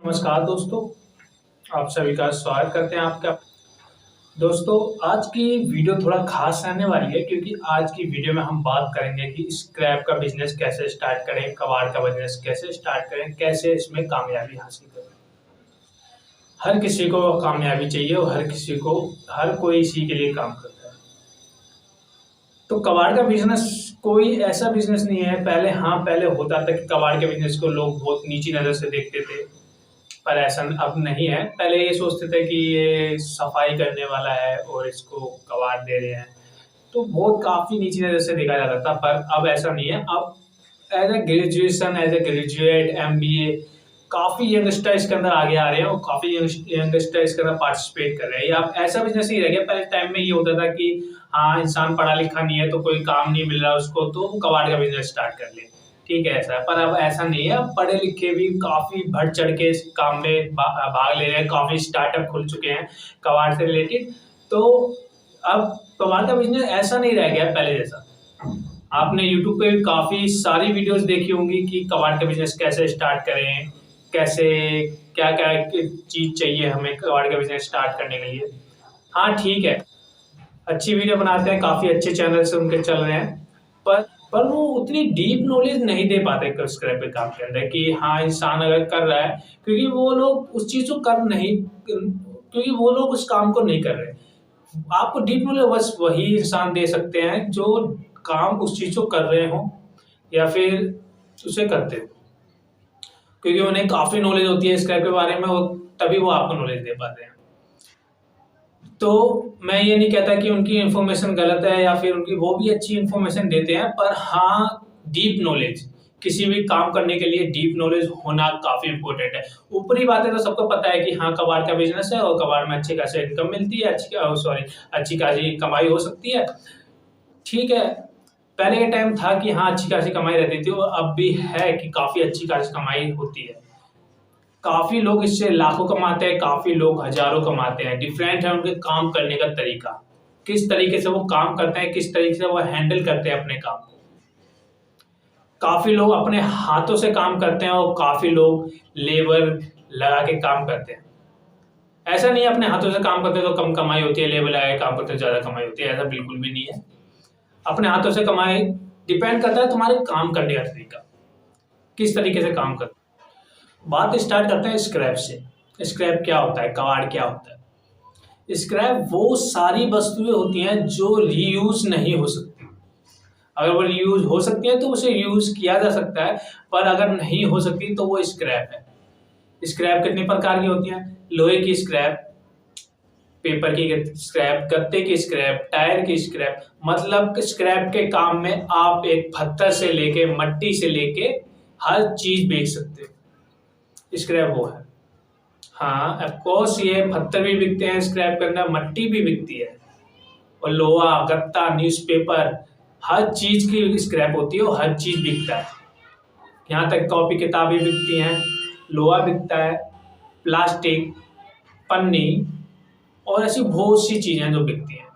नमस्कार दोस्तों, आप सभी का स्वागत करते हैं आपका। दोस्तों, आज की वीडियो थोड़ा खास रहने वाली है क्योंकि आज की वीडियो में हम बात करेंगे कि स्क्रैप का बिजनेस कैसे स्टार्ट करें, कबाड़ का बिजनेस कैसे स्टार्ट करें, कैसे इसमें कामयाबी हासिल करें। हर किसी को कामयाबी चाहिए और हर कोई इसी के लिए काम करता है। तो कबाड़ का बिजनेस कोई ऐसा बिजनेस नहीं है। पहले होता था कि कबाड़ के बिजनेस को लोग बहुत नीची नज़र से देखते थे, पर ऐसा अब नहीं है। पहले ये सोचते थे कि ये सफाई करने वाला है और इसको कबाड़ दे रहे हैं, तो बहुत काफ़ी नीची नज़र से देखा जाता था। पर अब ऐसा नहीं है। अब एज ए ग्रेजुएट एमबीए काफ़ी यंगस्टर इसके अंदर आगे आ रहे हैं और काफ़ी यंगस्टर इसके अंदर पार्टिसिपेट कर रहे हैं। ये अब ऐसा बिजनेस ही रह गया। पहले टाइम में ये होता था कि हाँ, इंसान पढ़ा लिखा नहीं है तो कोई काम नहीं मिल रहा उसको, तो वो कबाड़ का बिजनेस स्टार्ट कर ले, ठीक है ऐसा है। पर अब ऐसा नहीं है। अब पढ़े लिखे भी काफ़ी बढ़ चढ़ के इस काम में भाग ले रहे हैं। काफ़ी स्टार्टअप खुल चुके हैं कबाड़ से रिलेटेड। तो अब कबाड़ का बिजनेस ऐसा नहीं रह गया पहले जैसा। आपने यूट्यूब पे काफ़ी सारी वीडियोस देखी होंगी कि कबाड़ का बिजनेस कैसे स्टार्ट करें, कैसे क्या क्या चीज़ चाहिए हमें कबाड़ का बिजनेस स्टार्ट करने के लिए। हाँ ठीक है, अच्छी वीडियो बनाते हैं, काफ़ी अच्छे चैनल से उनके चल रहे हैं, पर वो उतनी डीप नॉलेज नहीं दे पाते स्क्रैप के काम के अंदर कि हाँ, इंसान अगर कर रहा है, क्योंकि वो लोग उस चीज़ को कर नहीं, क्योंकि वो लोग उस काम को नहीं कर रहे। आपको डीप नॉलेज बस वही इंसान दे सकते हैं जो काम उस चीज़ को कर रहे हों या फिर उसे करते हो, क्योंकि उन्हें काफ़ी नॉलेज होती है स्क्रैप के बारे में, तभी वो आपको नॉलेज दे पाते हैं। तो मैं ये नहीं कहता कि उनकी इन्फॉर्मेशन गलत है या फिर उनकी वो भी अच्छी इन्फॉर्मेशन देते हैं, पर हाँ, डीप नॉलेज, किसी भी काम करने के लिए डीप नॉलेज होना काफ़ी इम्पोर्टेंट है। ऊपरी बातें तो सबको पता है कि हाँ, कबाड़ का बिजनेस है और कबाड़ में अच्छी खासी इनकम मिलती है, अच्छी खासी कमाई हो सकती है, ठीक है। पहले के टाइम था कि हाँ, अच्छी खासी कमाई रहती थी और अब भी है कि काफ़ी अच्छी खासी कमाई होती है। काफ़ी लोग इससे लाखों कमाते हैं, काफ़ी लोग हज़ारों कमाते हैं। डिफरेंट है उनके काम करने का तरीका, किस तरीके से वो काम करते हैं, किस तरीके से वो हैंडल करते हैं अपने काम को। काफ़ी लोग अपने हाथों से काम करते हैं और काफ़ी लोग लेबर लगा के काम करते हैं। ऐसा नहीं है अपने हाथों से काम करते तो कम कमाई होती है, लेबर लगा के काम करते तो ज़्यादा कमाई होती है, ऐसा बिल्कुल भी नहीं है। अपने हाथों से कमाई डिपेंड करता है तुम्हारे काम करने का तरीका, किस तरीके से काम करते। बात स्टार्ट करते हैं स्क्रैप से। स्क्रैप क्या होता है, कबाड़ क्या होता है? स्क्रैप वो सारी वस्तुएं होती हैं जो रीयूज नहीं हो सकती। अगर वो रीयूज हो सकती है तो उसे यूज किया जा सकता है, पर अगर नहीं हो सकती तो वो स्क्रैप है। स्क्रैप कितने प्रकार की होती हैं? लोहे की स्क्रैप, पेपर की स्क्रैप, गत्ते की स्क्रैप, टायर की स्क्रैप। मतलब स्क्रैप के काम में आप एक पत्थर से लेके मट्टी से लेके हर चीज बेच सकते हो, स्क्रैप वो है। हाँ, ऑफ कोर्स ये पत्थर भी बिकते हैं स्क्रैप के अंदर, मट्टी भी बिकती है और लोहा, गत्ता, न्यूज़पेपर, हर चीज की स्क्रैप होती है और हर चीज बिकता है। यहाँ तक कॉपी किताबें बिकती हैं, लोहा बिकता है, प्लास्टिक, पन्नी और ऐसी बहुत सी चीजें जो बिकती हैं।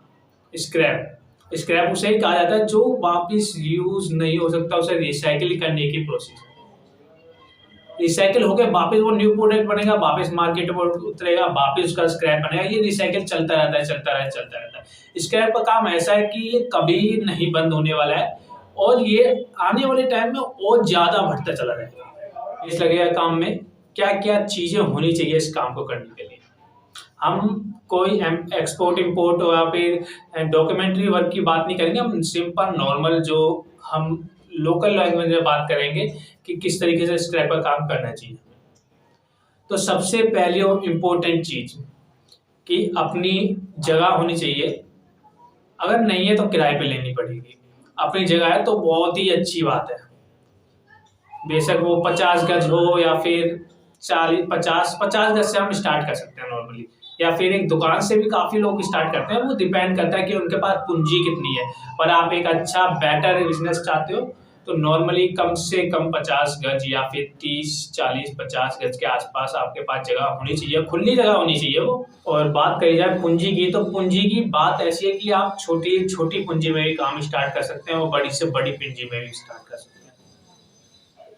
स्क्रैप स्क्रैप उसे ही कहा जाता है जो वापस यूज नहीं हो सकता, उसे रिसाइकिल करने की प्रोसेस। रिसाइकिल होकर वापस वो न्यू प्रोडक्ट बनेगा, वापस मार्केट में उतरेगा, वापस उसका स्क्रैप बनेगा। ये रिसाइकिल चलता रहता है, चलता रहता है। स्क्रैप का काम ऐसा है कि ये कभी नहीं बंद होने वाला है और ये आने वाले टाइम में और ज्यादा बढ़ता चला जाएगा। इस लगेगा काम में क्या क्या चीजें होनी चाहिए इस काम को करने के लिए। हम कोई एक्सपोर्ट इम्पोर्ट या फिर डॉक्यूमेंट्री वर्क की बात नहीं करेंगे, हम सिंपल नॉर्मल जो हम लोकल लैंग्वेज में बात करेंगे कि किस तरीके से स्क्रैप का काम करना चाहिए। तो सबसे पहली और इम्पोर्टेंट चीज कि अपनी जगह होनी चाहिए। अगर नहीं है तो किराए पे लेनी पड़ेगी। अपनी जगह है तो बहुत ही अच्छी बात है, बेशक वो 50 गज हो या फिर 50 गज से हम स्टार्ट कर सकते हैं नॉर्मली, या फिर एक दुकान से भी काफ़ी लोग स्टार्ट करते हैं। वो डिपेंड करता है कि उनके पास पूंजी कितनी है। पर आप एक अच्छा बेटर बिजनेस चाहते हो तो नॉर्मली कम से कम 50 गज या फिर 30, 40, 50 गज के आसपास आपके पास जगह होनी चाहिए, खुली जगह होनी चाहिए वो। और बात कही जाए पूंजी की, तो पूंजी की बात ऐसी है कि आप छोटी छोटी पूंजी में भी काम स्टार्ट कर सकते हैं और बड़ी से बड़ी पूंजी में भी स्टार्ट कर सकते हैं।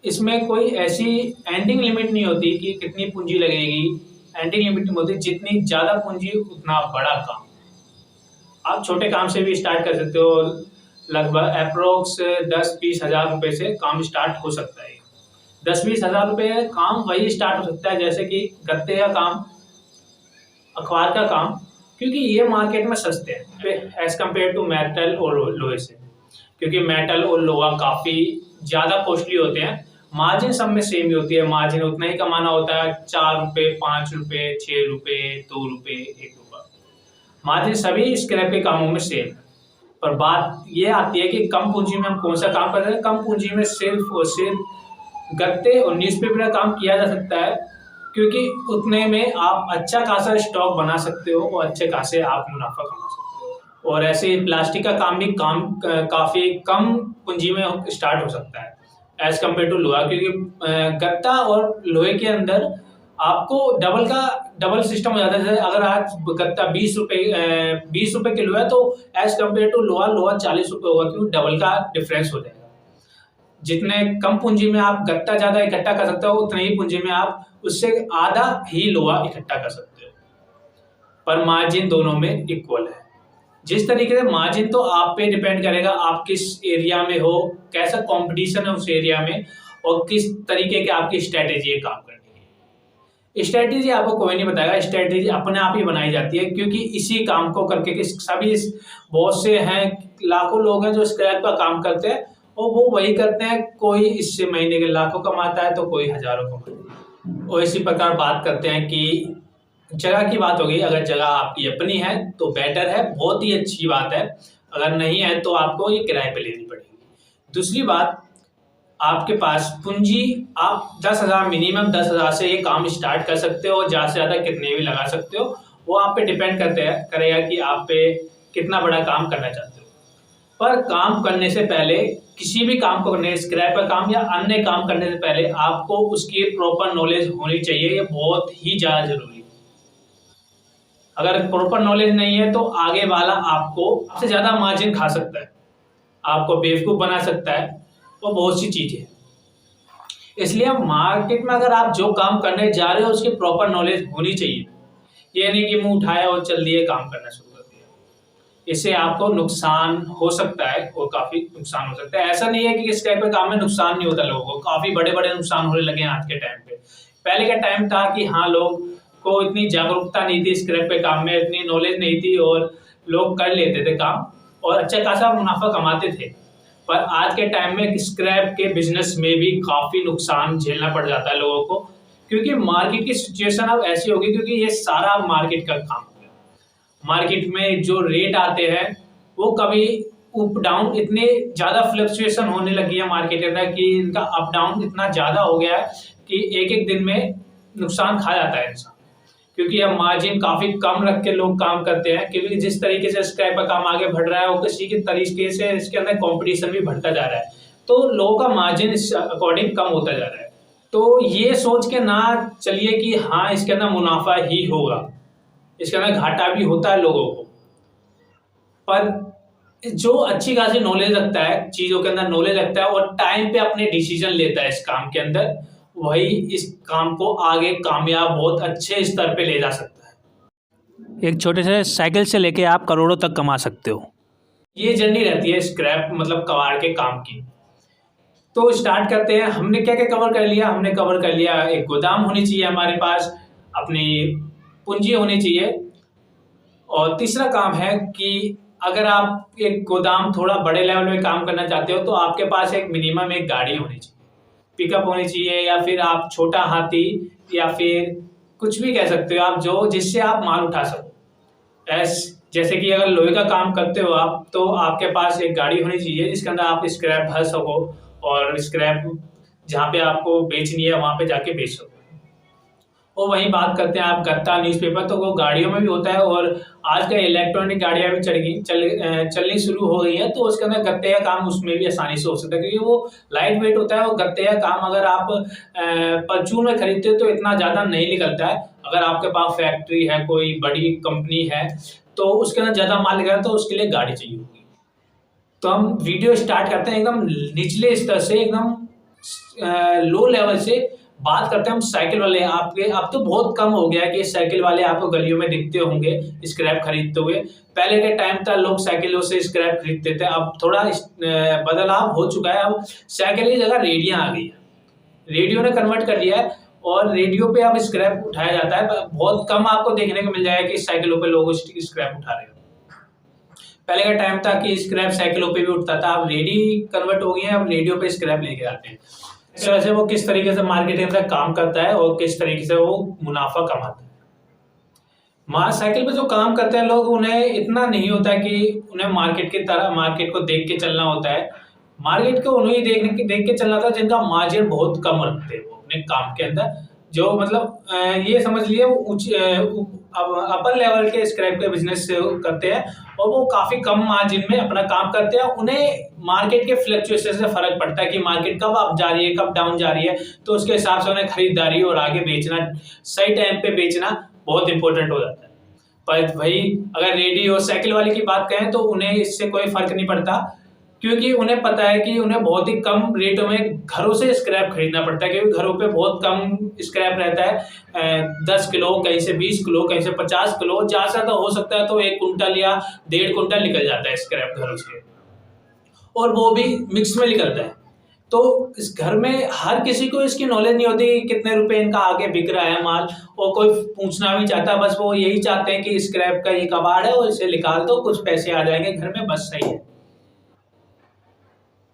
इसमें कोई ऐसी एंडिंग लिमिट नहीं होती कि कितनी पूंजी लगेगी, एंडिंग लिमिट नहीं होती, जितनी ज़्यादा पूंजी उतना बड़ा काम। आप छोटे काम से भी स्टार्ट कर सकते हो, लगभग अप्रोक्स 10-20 हज़ार रुपये से काम स्टार्ट हो सकता है। 10-20 हज़ार रुपये काम वही स्टार्ट हो सकता है जैसे कि गत्ते का काम, अखबार का काम, क्योंकि ये मार्केट में सस्ते हैं एज़ कम्पेयर टू मेटल और लोहे से, क्योंकि मेटल और लोहा काफ़ी ज़्यादा कॉस्टली होते हैं। मार्जिन सब में सेम ही होती है, मार्जिन उतना ही कमाना होता है, 4 रुपये, 5 रुपये, 6 रुपये, 2 रुपये, 1 रुपया, मार्जिन सभी स्क्रैप के कामों में सेम है। पर बात ये आती है कि कम पूंजी में हम कौन सा काम कर रहे हैं। कम पूंजी में सिर्फ और सिर्फ गत्ते और न्यूज़पेपर का काम किया जा सकता है, क्योंकि उतने में आप अच्छा खासा स्टॉक बना सकते हो और अच्छे खासे आप मुनाफा कमा सकते हो। और ऐसे प्लास्टिक का काम भी काफ़ी कम पूंजी में स्टार्ट हो सकता है एज़ कम्पेयर टू लोहा, क्योंकि गत्ता और लोहे के अंदर आपको डबल सिस्टम हो जाता है। अगर आज गत्ता 20 रुपये किलो है तो एज कम्पेयर टू लोहा 40 रुपये होगा, क्योंकि डबल का डिफरेंस हो जाएगा। जितने कम पूंजी में आप गत्ता ज़्यादा इकट्ठा कर सकते हो, उतने ही पूंजी में आप उससे आधा ही लोहा इकट्ठा कर सकते हो, पर मार्जिन दोनों में इक्वल है। जिस तरीके से मार्जिन तो आप पे डिपेंड करेगा, आप किस एरिया में हो, कैसा कंपटीशन है उस एरिया में, और किस तरीके की आपकी स्ट्रेटेजी है काम करने की। स्ट्रेटेजी आपको कोई नहीं बताएगा, स्ट्रेटेजी अपने आप ही बनाई जाती है, क्योंकि इसी काम को करके सभी बहुत से हैं, लाखों लोग हैं जो स्क्रैप का काम करते हैं और वो वही करते हैं। कोई इससे महीने के लाखों कमाता है तो कोई हजारों कमाता है। और इसी प्रकार बात करते हैं कि जगह की बात हो गई। अगर जगह आपकी अपनी है तो बेटर है, बहुत ही अच्छी बात है। अगर नहीं है तो आपको ये किराए पे लेनी पड़ेगी। दूसरी बात, आपके पास पूंजी, आप 10,000 मिनिमम 10,000 से ये काम स्टार्ट कर सकते हो, ज़्यादा से ज़्यादा कितने भी लगा सकते हो, वो आप पे डिपेंड करेगा कि आप पे कितना बड़ा काम करना चाहते हो। पर काम करने से पहले, किसी भी काम को करने, स्क्रैप का काम या अन्य काम करने से पहले आपको उसकी प्रॉपर नॉलेज होनी चाहिए। ये बहुत ही ज़्यादा जरूरी है। अगर प्रॉपर नॉलेज नहीं है तो आगे वाला आपको सबसे ज़्यादा मार्जिन खा सकता है, आपको बेवकूफ़ बना सकता है और बहुत सी चीज़ें। इसलिए मार्केट में अगर आप जो काम करने जा रहे हो उसकी प्रॉपर नॉलेज होनी चाहिए। ये नहीं कि मुंह उठाया और चल दिए, काम करना शुरू कर दिया। इससे आपको नुकसान हो सकता है और काफ़ी नुकसान हो सकता है। ऐसा नहीं है कि स्क्रैप के काम में नुकसान नहीं होता लोगों को, काफ़ी बड़े बड़े नुकसान होने लगे हैं आज के टाइम पे। पहले का टाइम था कि हाँ, लोग को इतनी जागरूकता नहीं थी, स्क्रैप के काम में इतनी नॉलेज नहीं थी और लोग कर लेते थे काम और अच्छा खासा मुनाफा कमाते थे। पर आज के टाइम में स्क्रैप के बिजनेस में भी काफ़ी नुकसान झेलना पड़ जाता है लोगों को, क्योंकि मार्केट की सिचुएशन अब ऐसी होगी, क्योंकि ये सारा मार्केट का काम है। मार्केट में जो रेट आते हैं वो कभी अप डाउन, इतने ज़्यादा फ्लक्चुएशन होने लगी है मार्केट के अंदर कि इनका अप डाउन इतना ज़्यादा हो गया है कि एक एक दिन में नुकसान खा जाता है इंसान, क्योंकि अब मार्जिन काफ़ी कम रख के लोग काम करते हैं। क्योंकि जिस तरीके से स्क्रैप का काम आगे बढ़ रहा है और किसी के तरीके से इसके अंदर कंपटीशन भी बढ़ता जा रहा है, तो लोगों का मार्जिन इस अकॉर्डिंग कम होता जा रहा है। तो ये सोच के ना चलिए कि हाँ इसके अंदर मुनाफा ही होगा, इसके अंदर घाटा भी होता है लोगों को। पर जो अच्छी खासी नॉलेज रखता है, चीज़ों के अंदर नॉलेज रखता है और टाइम पे अपने डिसीजन लेता है इस काम के अंदर, वही इस काम को आगे कामयाब बहुत अच्छे स्तर पे ले जा सकता है। एक छोटे से साइकिल से लेके आप करोड़ों तक कमा सकते हो। ये जर्नी रहती है स्क्रैप मतलब कबाड़ के काम की। तो स्टार्ट करते हैं। हमने क्या क्या कवर कर लिया? हमने कवर कर लिया, एक गोदाम होनी चाहिए हमारे पास, अपनी पूंजी होनी चाहिए, और तीसरा काम है कि अगर आप एक गोदाम थोड़ा बड़े लेवल में काम करना चाहते हो तो आपके पास एक मिनिमम एक गाड़ी होनी चाहिए, पिकअप होनी चाहिए, या फिर आप छोटा हाथी या फिर कुछ भी कह सकते हो आप, जो जिससे आप माल उठा सको। जैसे कि अगर लोहे का काम करते हो आप, तो आपके पास एक गाड़ी होनी चाहिए जिसके अंदर आप स्क्रैप भर सको और स्क्रैप जहाँ पे आपको बेचनी है वहाँ पे जाके बेच सको। और वहीं बात करते हैं आप गत्ता, न्यूज़पेपर, तो वो गाड़ियों में भी होता है, और आजकल इलेक्ट्रॉनिक गाड़ियाँ भी चलनी शुरू हो गई है, तो उसके अंदर गत्ते का काम उसमें भी आसानी से हो सकता है, क्योंकि वो लाइट वेट होता है। वो गत्ते का काम अगर आप परचून में खरीदते हो तो इतना ज़्यादा नहीं निकलता है। अगर आपके पास फैक्ट्री है, कोई बड़ी कंपनी है, तो उसके अंदर ज़्यादा माल निकलता है, तो उसके लिए गाड़ी चाहिए होगी। तो हम वीडियो स्टार्ट करते हैं एकदम निचले स्तर से, एकदम लो लेवल से बात करते हैं हम साइकिल वाले। आपके अब तो बहुत कम हो गया है कि साइकिल वाले आपको गलियों में दिखते होंगे स्क्रैप खरीदते हुए। पहले के टाइम था लोग साइकिलों से स्क्रैप खरीदते थे, अब थोड़ा बदलाव हो चुका है। अब साइकिल की जगह रेडियां आ गई है, रेडियो ने कन्वर्ट कर लिया है और रेडियो पे अब स्क्रैप उठाया जाता है। बहुत कम आपको देखने को मिल जाएगा कि साइकिलों पे लोग स्क्रैप उठा रहे हैं। पहले का टाइम था कि स्क्रैप साइकिलों पे भी उठता था, अब रेडी कन्वर्ट हो गए हैं, अब रेडियो पे स्क्रैप लेके आते हैं। इस वजह से वो किस तरीके से मार्केटिंग में काम करता है और किस तरीके से वो मुनाफा कमाता है। साइकिल पे जो काम करते हैं लोग, उन्हें इतना नहीं होता है कि उन्हें मार्केट को देख के चलना होता है। मार्केट को उन्हें देख के चलना था जिनका मार्जिन बहुत कम रखते हैं वो अपने काम के अंदर। जो मतलब ये समझ लिए वो अपर लेवल के स्क्रैप के बिजनेस करते हैं और वो काफी कम मार्जिन में अपना काम करते हैं। उन्हें मार्केट के फ्लक्चुएशन से फर्क पड़ता है कि मार्केट कब अप जा रही है, कब डाउन जा रही है, तो उसके हिसाब से उन्हें खरीदारी और आगे बेचना, सही टाइम पे बेचना बहुत इंपॉर्टेंट हो जाता है। पर भाई अगर रेडियो और साइकिल वाले की बात करें तो उन्हें इससे कोई फर्क नहीं पड़ता, क्योंकि उन्हें पता है कि उन्हें बहुत ही कम रेटों में घरों से स्क्रैप खरीदना पड़ता है, क्योंकि घरों पे बहुत कम स्क्रैप रहता है। 10 किलो, कहीं से 20 किलो, कहीं से 50 किलो, ज्यादा से ज्यादा हो सकता है तो 1 कुंटल या 1.5 कुंटल निकल जाता है स्क्रैप घरों से, और वो भी मिक्स में निकलता है। तो इस घर में हर किसी को इसकी नॉलेज नहीं होती कि कितने रुपए इनका आगे बिक रहा है माल, और कोई पूछना भी चाहता है, बस वो यही चाहते हैं कि स्क्रैप का ये कबाड़ है और इसे निकाल दो, कुछ पैसे आ जाएंगे घर में, बस सही है।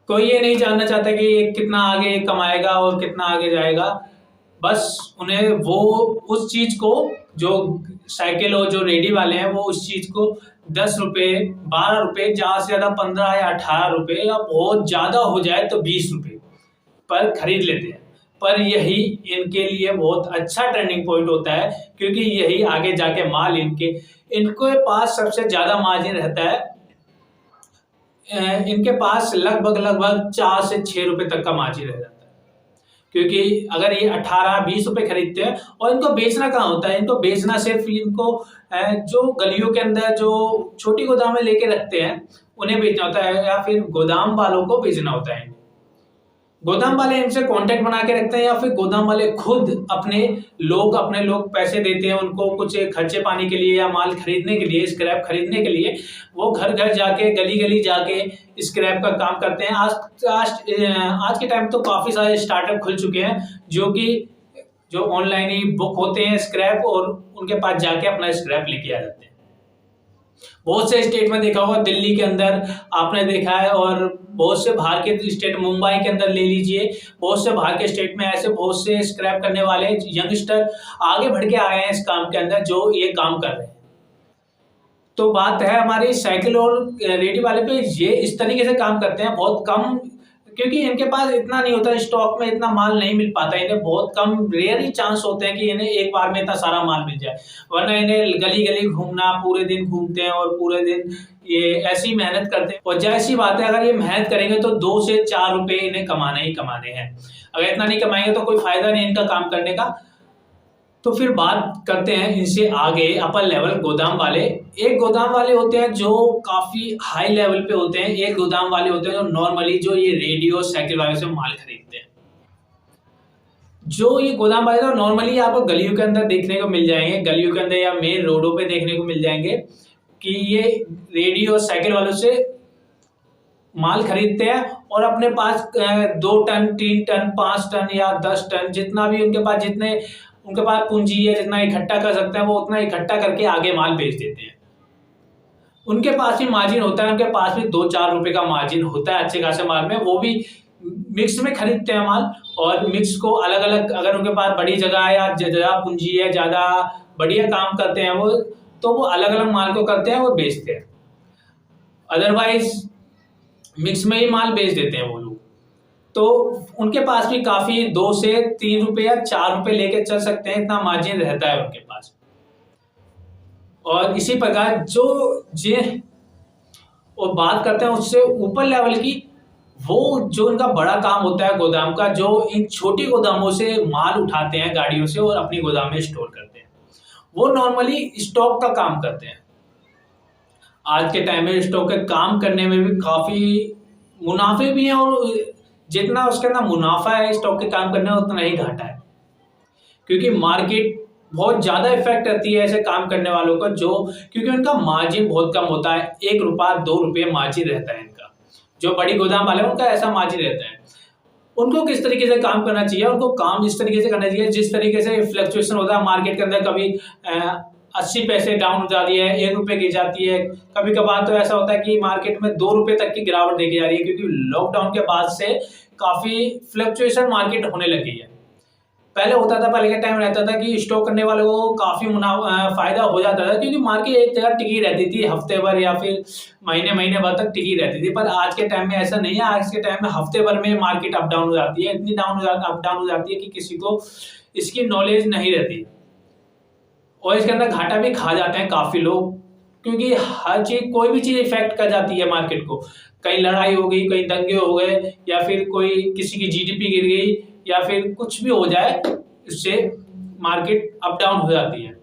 कोई ये नहीं जानना चाहता कि ये कितना आगे कमाएगा और कितना आगे जाएगा। बस उन्हें वो उस चीज को, जो साइकिल और जो रेडी वाले हैं, वो उस चीज को 10 रुपए, 12 रुपए, ज्यादा से ज्यादा 15 या 18 रुपए, या बहुत ज्यादा हो जाए तो 20 रुपए पर खरीद लेते हैं। पर यही इनके लिए बहुत अच्छा टर्निंग पॉइंट होता है, क्योंकि यही आगे जाके माल इनके पास सबसे ज्यादा मार्जिन रहता है। इनके पास लगभग 4 से 6 रुपए तक का मार्जिन रह जाता है, क्योंकि अगर ये 18-20 रुपए खरीदते हैं, और इनको बेचना कहाँ होता है, इनको बेचना सिर्फ इनको जो गलियों के अंदर जो छोटी गोदामें लेके रखते हैं उन्हें बेचना होता है, या फिर गोदाम वालों को बेचना होता है। गोदाम वाले इनसे कांटेक्ट बना के रखते हैं, या फिर गोदाम वाले खुद अपने लोग पैसे देते हैं उनको कुछ खर्चे पानी के लिए या माल खरीदने के लिए, स्क्रैप खरीदने के लिए। वो घर घर जाके, गली गली जाके स्क्रैप का काम करते हैं। आज के टाइम तो काफी सारे स्टार्टअप खुल चुके हैं जो ऑनलाइन ही बुक होते हैं स्क्रैप, और उनके पास जाके अपना स्क्रैप लेके आ जाते हैं। बहुत से स्टेट में देखा होगा, दिल्ली के अंदर आपने देखा है, और बहुत से बाहर के स्टेट, मुंबई के अंदर ले लीजिए, बहुत से बाहर के स्टेट में ऐसे बहुत से स्क्रैप करने वाले यंगस्टर आगे बढ़ के आए हैं इस काम के अंदर, जो ये काम कर रहे हैं। तो बात है हमारी साइकिल और रेडी वाले पे, ये इस तरीके से काम करते हैं बहुत कम, क्योंकि इनके पास इतना नहीं होता, स्टॉक में इतना माल नहीं मिल पाता, इन्हें बहुत कम, रेयर ही चांस होते हैं कि इन्हें एक बार में इतना सारा माल मिल जाए। वरना इन्हें गली गली घूमना, पूरे दिन घूमते हैं और पूरे दिन ये ऐसी मेहनत करते हैं, और जाहिर सी बात है अगर ये मेहनत करेंगे तो 2 से 4 रुपए इन्हें कमाने ही कमाने हैं। अगर इतना नहीं कमाएंगे तो कोई फायदा नहीं इनका काम करने का। तो फिर बात करते हैं इनसे आगे अपर लेवल गोदाम वाले। एक गोदाम वाले होते हैं जो काफी हाई लेवल पे होते हैं, एक गोदाम वाले होते हैं जो नॉर्मली जो ये रेडियो साइकिल वाले से माल खरीदते हैं। जो ये गोदाम वाले तो नॉर्मली आपको गलियों के अंदर देखने को मिल जाएंगे, गलियों के अंदर या मेन रोडों पे देखने को मिल जाएंगे कि ये रेडियो साइकिल वालों से माल खरीदते हैं, और अपने पास 2 टन, 3 टन, 5 टन या 10 टन, जितना भी उनके पास पूंजी है, जितना इकट्ठा कर सकते हैं वो उतना इकट्ठा करके आगे माल बेच देते हैं। उनके पास भी मार्जिन होता है, उनके पास भी 2-4 रुपए का मार्जिन होता है अच्छे खासे माल में। वो भी मिक्स में खरीदते हैं माल, और मिक्स को अलग अलग, अगर उनके पास बड़ी जगह है या ज्यादा पूंजी है, ज्यादा बढ़िया काम करते हैं वो, तो वो अलग अलग माल को करते हैं और बेचते हैं। अदरवाइज मिक्स में ही माल बेच देते हैं वो लोग। तो उनके पास भी काफी 2 से 3 रुपए या 4 रुपए लेके चल सकते हैं, इतना मार्जिन रहता है उनके पास। और इसी प्रकार और बात करते हैं उससे ऊपर लेवल की, वो जो इनका बड़ा काम होता है गोदाम का, जो इन छोटी गोदामों से माल उठाते हैं गाड़ियों से और अपनी गोदाम में स्टोर करते हैं, वो नॉर्मली स्टॉक का काम करते हैं। आज के टाइम में स्टॉक के काम करने में भी काफी मुनाफे भी हैं और जितना उसके अंदर मुनाफा है स्टॉक के काम करने में उतना ही घाटा है, क्योंकि मार्केट बहुत ज़्यादा इफेक्ट करती है ऐसे काम करने वालों को, क्योंकि उनका मार्जिन बहुत कम होता है, 1 रुपया 2 रुपये मार्जिन रहता है इनका। जो बड़ी गोदाम वाले हैं उनका ऐसा मार्जिन रहता है। उनको किस तरीके से काम करना चाहिए, उनको काम इस तरीके से करना चाहिए जिस तरीके से फ्लक्चुएशन होता है मार्केट के अंदर, कभी 80 पैसे डाउन हो जाती है, 1 रुपये गिर जाती है, कभी कभार तो ऐसा होता है कि मार्केट में 2 रुपये तक की गिरावट देखी जा रही है, क्योंकि लॉकडाउन के बाद से काफ़ी फ्लक्चुएशन मार्केट होने लगी है। पहले होता था, पहले के टाइम रहता था कि स्टॉक करने वालों को काफ़ी फायदा हो जाता था, क्योंकि मार्केट एक जगह टिकी रहती थी, हफ्ते भर या फिर महीने भर तक टिकी रहती थी। पर आज के टाइम में ऐसा नहीं है, आज के टाइम में हफ्ते भर में मार्केट अप डाउन हो जाती है, इतनी अप डाउन हो जाती है कि किसी को इसकी नॉलेज नहीं रहती, और इसके अंदर घाटा भी खा जाते हैं काफ़ी लोग, क्योंकि हर चीज़, कोई भी चीज़ इफेक्ट कर जाती है मार्केट को। कहीं लड़ाई हो गई, कहीं दंगे हो गए, या फिर कोई किसी की जीडीपी गिर गई, या फिर कुछ भी हो जाए, इससे मार्केट अप डाउन हो जाती है।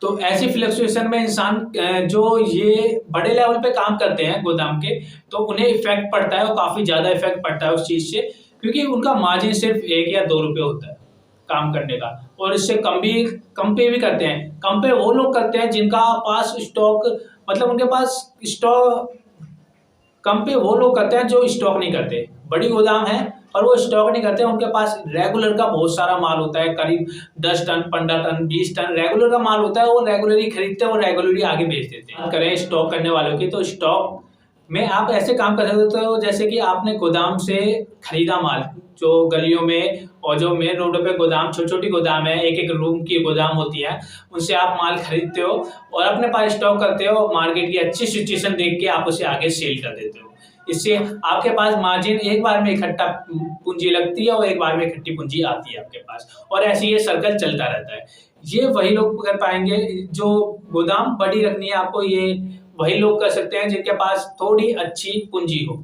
तो ऐसी फ्लक्चुएशन में इंसान जो ये बड़े लेवल पे काम करते हैं गोदाम के, तो उन्हें इफेक्ट पड़ता है, और काफ़ी ज़्यादा इफेक्ट पड़ता है उस चीज़ से, क्योंकि उनका मार्जिन सिर्फ 1 या 2 रुपये होता है काम करने का, और इससे कम पे भी करते हैं। कम पे वो लोग करते हैं जिनका पास स्टॉक, मतलब उनके पास स्टॉक, कम पे वो लोग करते हैं जो स्टॉक नहीं करते। बड़ी गोदाम है और वो स्टॉक नहीं करते, उनके पास रेगुलर का बहुत सारा माल होता है, करीब 10 टन 15 टन 20 टन रेगुलर का माल होता है, वो रेगुलरली खरीदते हैं और रेगुलरली आगे बेच देते हैं। करें स्टॉक करने वालों की, तो स्टॉक में आप ऐसे काम कर सकते हो जैसे कि आपने गोदाम से खरीदा माल, जो गलियों में और जो मेन रोडों पे गोदाम, छोटी छोटी गोदाम है, एक एक रूम की गोदाम होती है, उनसे आप माल खरीदते हो और अपने पास स्टॉक करते हो, मार्केट की अच्छी सिचुएशन देख के आप उसे आगे सेल कर देते हो। इससे आपके पास मार्जिन एक बार में इकट्ठा पूंजी लगती है और एक बार में इकट्ठी पूंजी आती है आपके पास, और ऐसे ये सर्कल चलता रहता है। ये वही लोग कर पाएंगे जो गोदाम बड़ी रखनी है आपको, ये वही लोग कर सकते हैं जिनके पास थोड़ी अच्छी पूंजी हो।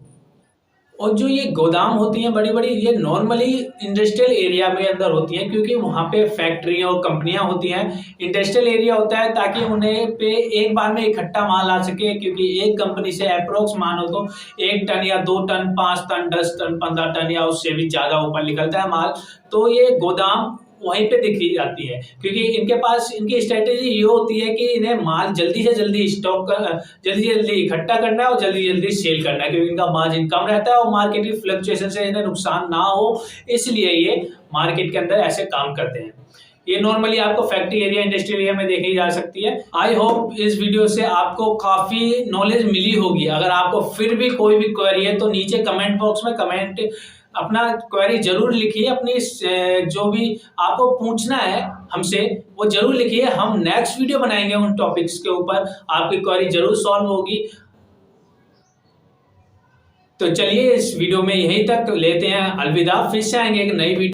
और जो ये गोदाम होती हैं बड़ी बड़ी, ये नॉर्मली इंडस्ट्रियल एरिया में अंदर होती हैं, क्योंकि वहाँ पे फैक्ट्रियाँ और कंपनियाँ होती हैं। इंडस्ट्रियल एरिया होता है ताकि उन्हें पे एक बार में इकट्ठा माल आ सके, क्योंकि एक कंपनी से अप्रोक्स मानो तो 1 टन या 2 टन 5 टन 10 टन 15 टन या उससे भी ज़्यादा ऊपर निकलता है माल, तो ये गोदाम वहीं पे दिखी जाती है, क्योंकि इनके पास, इनकी स्ट्रेटेजी ये होती है कि इन्हें माल जल्दी से जल्दी जल्दी इकट्ठा करना है और जल्दी जल्दी सेल करना है, क्योंकि इनका मार्जिन कम रहता है और मार्केट की फ्लक्चुएशन से इन्हें नुकसान ना हो, इसलिए ये मार्केट के अंदर ऐसे काम करते हैं। ये नॉर्मली आपको फैक्ट्री एरिया, इंडस्ट्रियल एरिया में देखी जा सकती है। आई होप इस वीडियो से आपको काफ़ी नॉलेज मिली होगी। अगर आपको फिर भी कोई भी क्वेरी है तो नीचे कमेंट बॉक्स में अपना क्वेरी जरूर लिखिए, अपनी जो भी आपको पूछना है हमसे वो जरूर लिखिए। हम नेक्स्ट वीडियो बनाएंगे उन टॉपिक्स के ऊपर, आपकी क्वेरी जरूर सॉल्व होगी। तो चलिए इस वीडियो में यहीं तक लेते हैं, अलविदा। फिर से आएंगे एक नई वीडियो।